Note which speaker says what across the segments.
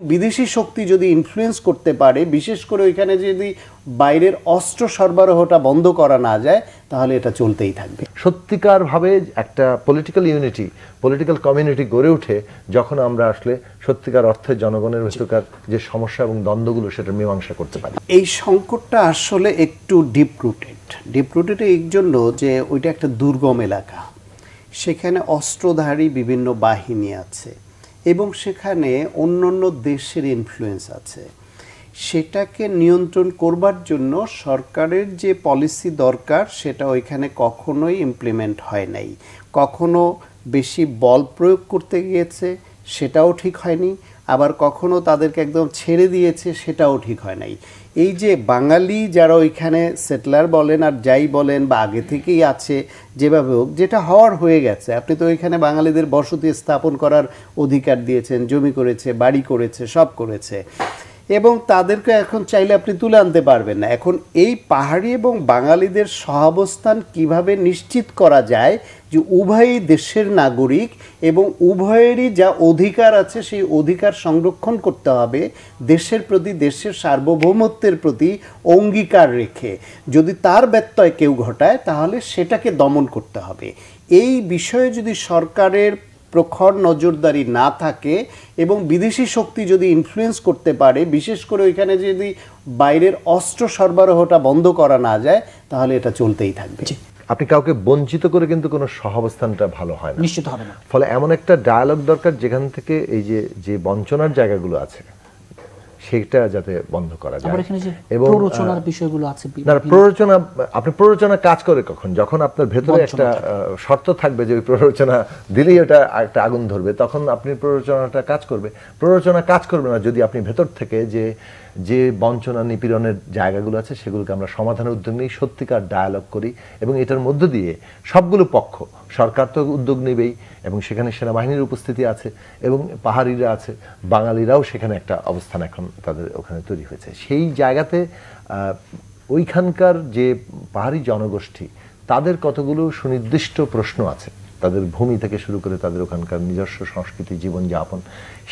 Speaker 1: বিদেশি শক্তি যদি ইনফ্লুয়েন্স করতে পারে, বিশেষ করে ওইখানে যদি বাইরের অস্ত্র সরবরাহটা বন্ধ করা না যায়, তাহলে এটা চলতেই থাকবে।
Speaker 2: সত্যিকারভাবে একটা পলিটিক্যাল ইউনিটি, পলিটিক্যাল কমিউনিটি গড়ে ওঠে যখন আমরা আসলে সত্যিকার অর্থে জনগণের ভেতরকার যে সমস্যা এবং দ্বন্দ্বগুলো সেটা মীমাংসা করতে পারি।
Speaker 1: এই সংকটটা আসলে একটু ডিপ রুটেড এই জন্য যে ওইটা একটা দুর্গম এলাকা, সেখানে অস্ত্রধারী বিভিন্ন বাহিনী আছে এবং সেখানে অন্যান্য দেশের ইনফ্লুয়েন্স আছে। সেটাকে নিয়ন্ত্রণ করবার জন্য সরকারের যে পলিসি দরকার সেটা ওইখানে কখনোই ইমপ্লিমেন্ট হয় নাই। কখনো বেশি বল প্রয়োগ করতে গিয়েছে, সেটাও ঠিক হয়নি, আবার কখনো তাদেরকে একদম ছেড়ে দিয়েছে, সেটাও ঠিক হয় নাই। এই যে বাঙালি যারা ওইখানে সেটলার বলেন আর যাই বলেন বা আগে থেকেই আছে যেভাবে হোক, যেটা হওয়ার হয়ে গেছে। আপনি তো ওইখানে বাঙালিদের বসতি স্থাপন করার অধিকার দিয়েছেন, জমি করেছে, বাড়ি করেছে, সব করেছে, এবং তাদেরকে এখন চাইলে আপনি তুলে আনতে পারবেন না। এখন এই পাহাড়ি এবং বাঙালিদের সহাবস্থান কিভাবে নিশ্চিত করা যায় যে উভয়ই দেশের নাগরিক এবং উভয়েরই যা অধিকার আছে সেই অধিকার সংরক্ষণ করতে হবে দেশের প্রতি, দেশের সার্বভৌমত্বের প্রতি অঙ্গীকার রেখে। যদি তার ব্যত্যয় কেউ ঘটায় তাহলে সেটাকে দমন করতে হবে। এই বিষয়ে যদি সরকারের প্রখর নজরদারি না থাকে এবং বিদেশি শক্তি যদি ইনফ্লুয়েন্স করতে পারে, বিশেষ করে ওইখানে যদি বাইরের অস্ত্র সরবরাহটা বন্ধ করা না যায়, তাহলে এটা চলতেই থাকবে।
Speaker 2: আপনি কাউকে বঞ্চিত করে কিন্তু কোনো সহাবস্থানটা ভালো হয় না,
Speaker 3: নিশ্চিত হবে না।
Speaker 2: ফলে এমন একটা ডায়ালগ দরকার যেখান থেকে এই যে বঞ্চনার জায়গাগুলো আছে সেটা যাতে বন্ধ করা যায়।
Speaker 3: এবং প্ররোচনার বিষয়গুলো আছে
Speaker 2: না, প্ররোচনা, আপনি প্ররোচনা কাজ করে কখন? যখন আপনার ভেতরে একটা শর্ত থাকবে যে ওই প্ররোচনা দিলেই ওটা একটা আগুন ধরবে, তখন আপনি প্ররোচনাটা কাজ করবে। প্ররোচনা কাজ করবে না যদি আপনি ভেতর থেকে যে বঞ্চনা নিপীড়নের জায়গাগুলো আছে সেগুলোকে আমরা সমাধানের উদ্যোগ নিই, সত্যিকার ডায়ালগ করি, এবং এটার মধ্য দিয়ে সবগুলো পক্ষ, সরকার তো উদ্যোগ নেবেই এবং সেখানে সেনাবাহিনীর উপস্থিতি আছে এবং পাহাড়িরা আছে, বাঙালিরাও সেখানে একটা অবস্থান এখন তাদের ওখানে তৈরি হয়েছে। সেই জায়গাতে ওইখানকার যে পাহাড়ি জনগোষ্ঠী তাদের কতগুলো সুনির্দিষ্ট প্রশ্ন আছে, তাদের ভূমি থেকে শুরু করে তাদের ওখানকার নিজস্ব সংস্কৃতি, জীবনযাপন,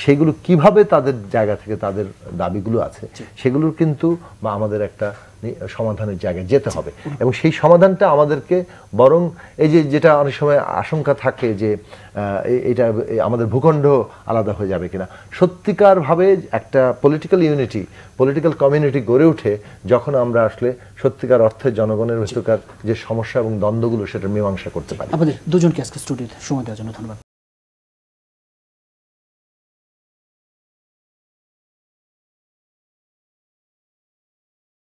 Speaker 2: সেগুলো কিভাবে তাদের জায়গা থেকে তাদের দাবিগুলো আছে সেগুলোর কিন্তু বা আমাদের একটা সমাধানের জায়গায় যেতে হবে। এবং সেই সমাধানটা আমাদেরকে বরং এই যেটা অনেক সময় আশঙ্কা থাকে যে এটা আমাদের ভূখণ্ড আলাদা হয়ে যাবে কিনা, সত্যিকারভাবে একটা পলিটিক্যাল ইউনিটি, পলিটিক্যাল কমিউনিটি গড়ে ওঠে যখন আমরা আসলে সত্যিকার অর্থে জনগণের ভেতরকার যে সমস্যা এবং দ্বন্দ্বগুলো সেটা মীমাংসা করতে পারি।
Speaker 3: আমাদের দুজনকে আজকে স্টুডিওতে সময় দেওয়ার জন্য ধন্যবাদ।